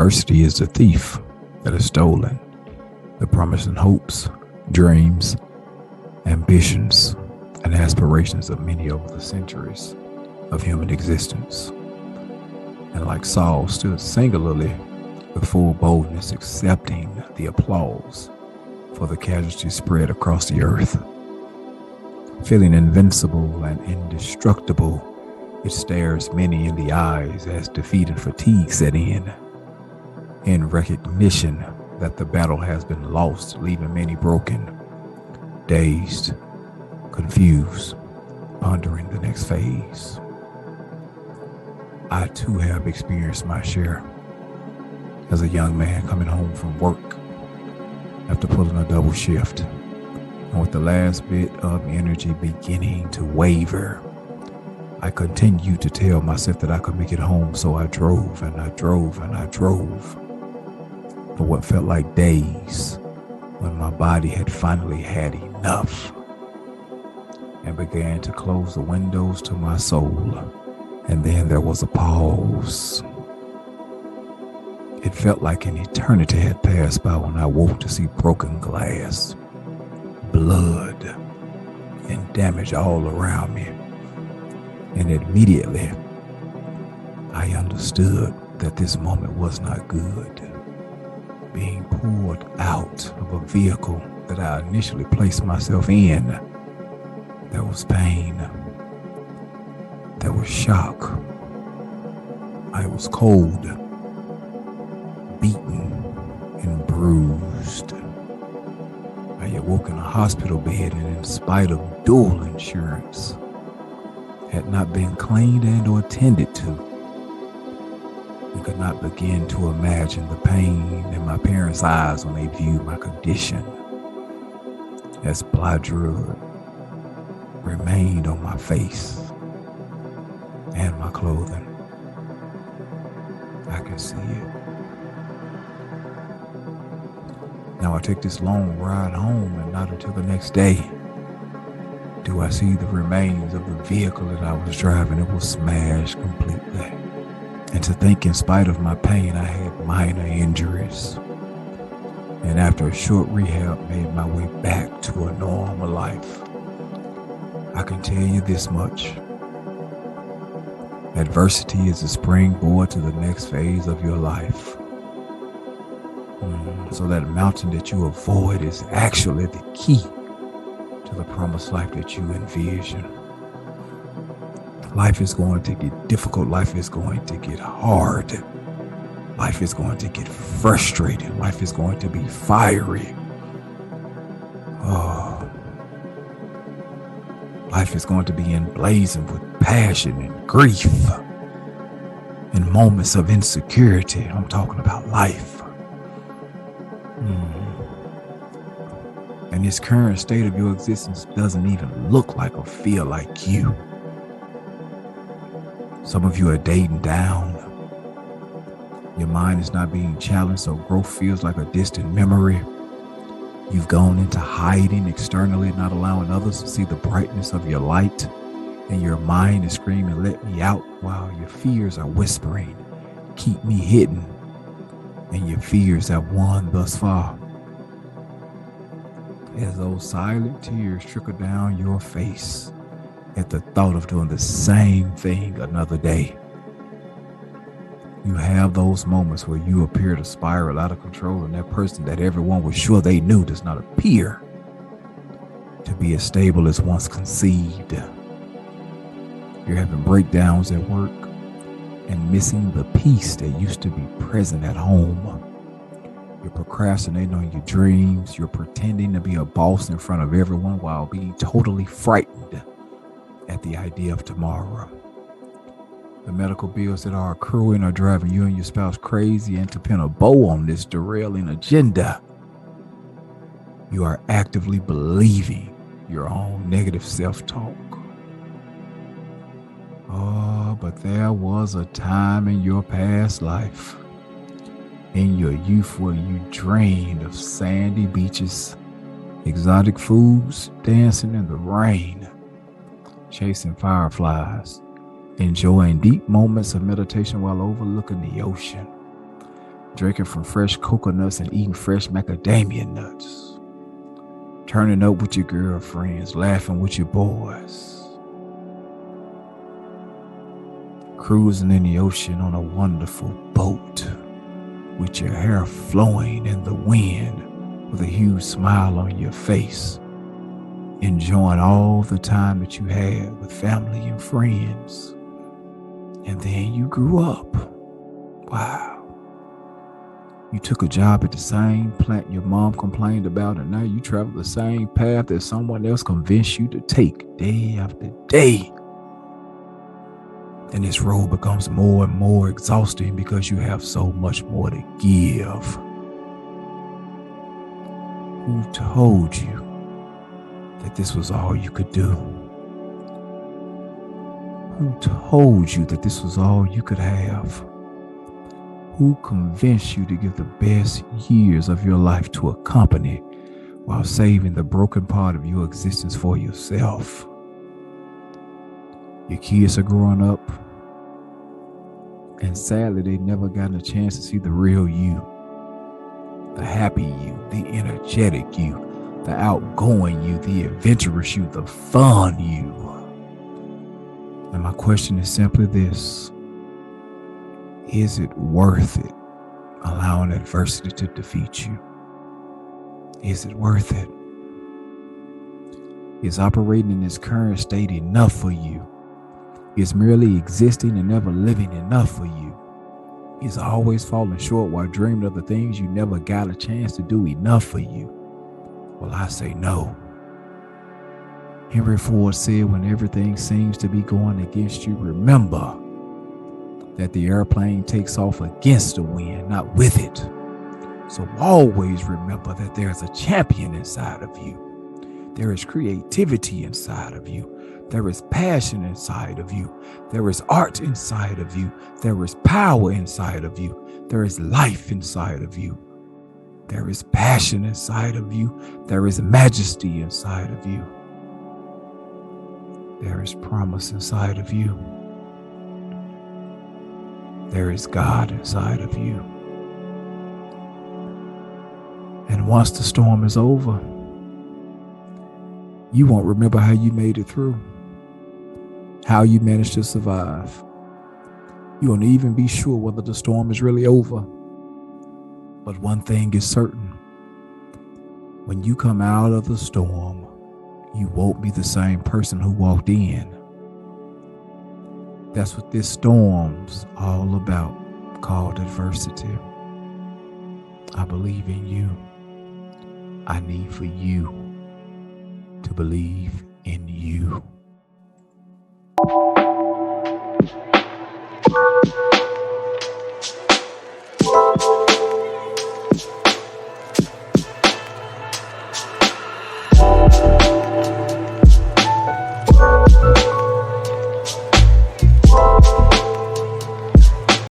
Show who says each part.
Speaker 1: Adversity is the thief that has stolen the promise and hopes, dreams, ambitions, and aspirations of many over the centuries of human existence. And like Saul stood singularly with full boldness, accepting the applause for the casualties spread across the earth. Feeling invincible and indestructible, it stares many in the eyes as defeat and fatigue set in recognition that the battle has been lost, leaving many broken, dazed, confused, pondering the next phase. I too have experienced my share as a young man coming home from work after pulling a double shift, and with the last bit of energy beginning to waver, I continued to tell myself that I could make it home, so I drove and I drove and I drove for what felt like days, when my body had finally had enough and began to close the windows to my soul. And then there was a pause. It felt like an eternity had passed by when I woke to see broken glass, blood, and damage all around me. And immediately, I understood that this moment was not good. Being pulled out of a vehicle that I initially placed myself in, there was pain. There was shock. I was cold, beaten, and bruised. I awoke in a hospital bed, and in spite of dual insurance, had not been cleaned and or attended to. I could not begin to imagine the pain in my parents' eyes when they viewed my condition, as blood drug remained on my face and my clothing. I can see it. Now I take this long ride home, and not until the next day do I see the remains of the vehicle that I was driving. It was smashed completely. And to think, in spite of my pain, I had minor injuries. And after a short rehab, made my way back to a normal life. I can tell you this much. Adversity is a springboard to the next phase of your life. So that mountain that you avoid is actually the key to the promised life that you envision. Life is going to get difficult. Life is going to get hard. Life is going to get frustrated. Life is going to be fiery. Life is going to be emblazoned with passion and grief and moments of insecurity. I'm talking about life. And this current state of your existence doesn't even look like or feel like you. Some of you are dating down. Your mind is not being challenged, so growth feels like a distant memory. You've gone into hiding externally, not allowing others to see the brightness of your light. And your mind is screaming, "Let me out," while your fears are whispering, "Keep me hidden." And your fears have won thus far. As those silent tears trickle down your face at the thought of doing the same thing another day. You have those moments where you appear to spiral out of control, and that person that everyone was sure they knew does not appear to be as stable as once conceived. You're having breakdowns at work and missing the peace that used to be present at home. You're procrastinating on your dreams. You're pretending to be a boss in front of everyone while being totally frightened at the idea of tomorrow. The medical bills that are accruing are driving you and your spouse crazy, and to pin a bow on this derailing agenda, you are actively believing your own negative self-talk. But there was a time in your past life, in your youth, where you dreamed of sandy beaches, exotic foods, dancing in the rain, chasing fireflies, enjoying deep moments of meditation while overlooking the ocean. drinking from fresh coconuts and eating fresh macadamia nuts, turning up with your girlfriends, laughing with your boys, cruising in the ocean on a wonderful boat with your hair flowing in the wind with a huge smile on your face, enjoying all the time that you had with family and friends. And then you grew up. Wow. You took a job at the same plant your mom complained about, and now you travel the same path that someone else convinced you to take day after day. And this road becomes more and more exhausting because you have so much more to give. Who told you that this was all you could do? Who told you that this was all you could have? Who convinced you to give the best years of your life to a company while saving the broken part of your existence for yourself? Your kids are growing up, and sadly, they never gotten a chance to see the real you, the happy you, the energetic you, the outgoing you, the adventurous you, the fun you. And my question is simply this: is it worth it allowing adversity to defeat you? Is it worth it? Is operating in this current state enough for you? Is merely existing and never living enough for you? Is always falling short while dreaming of the things you never got a chance to do enough for you? Well, I say no. Henry Ford said, when everything seems to be going against you, remember that the airplane takes off against the wind, not with it. So always remember that there's a champion inside of you. There is creativity inside of you. There is passion inside of you. There is art inside of you. There is power inside of you. There is life inside of you. There is passion inside of you. There is majesty inside of you. There is promise inside of you. There is God inside of you. And once the storm is over, you won't remember how you made it through, how you managed to survive. You won't even be sure whether the storm is really over. But one thing is certain: when you come out of the storm, you won't be the same person who walked in. That's what this storm's all about, called adversity. I believe in you. I need for you to believe in you.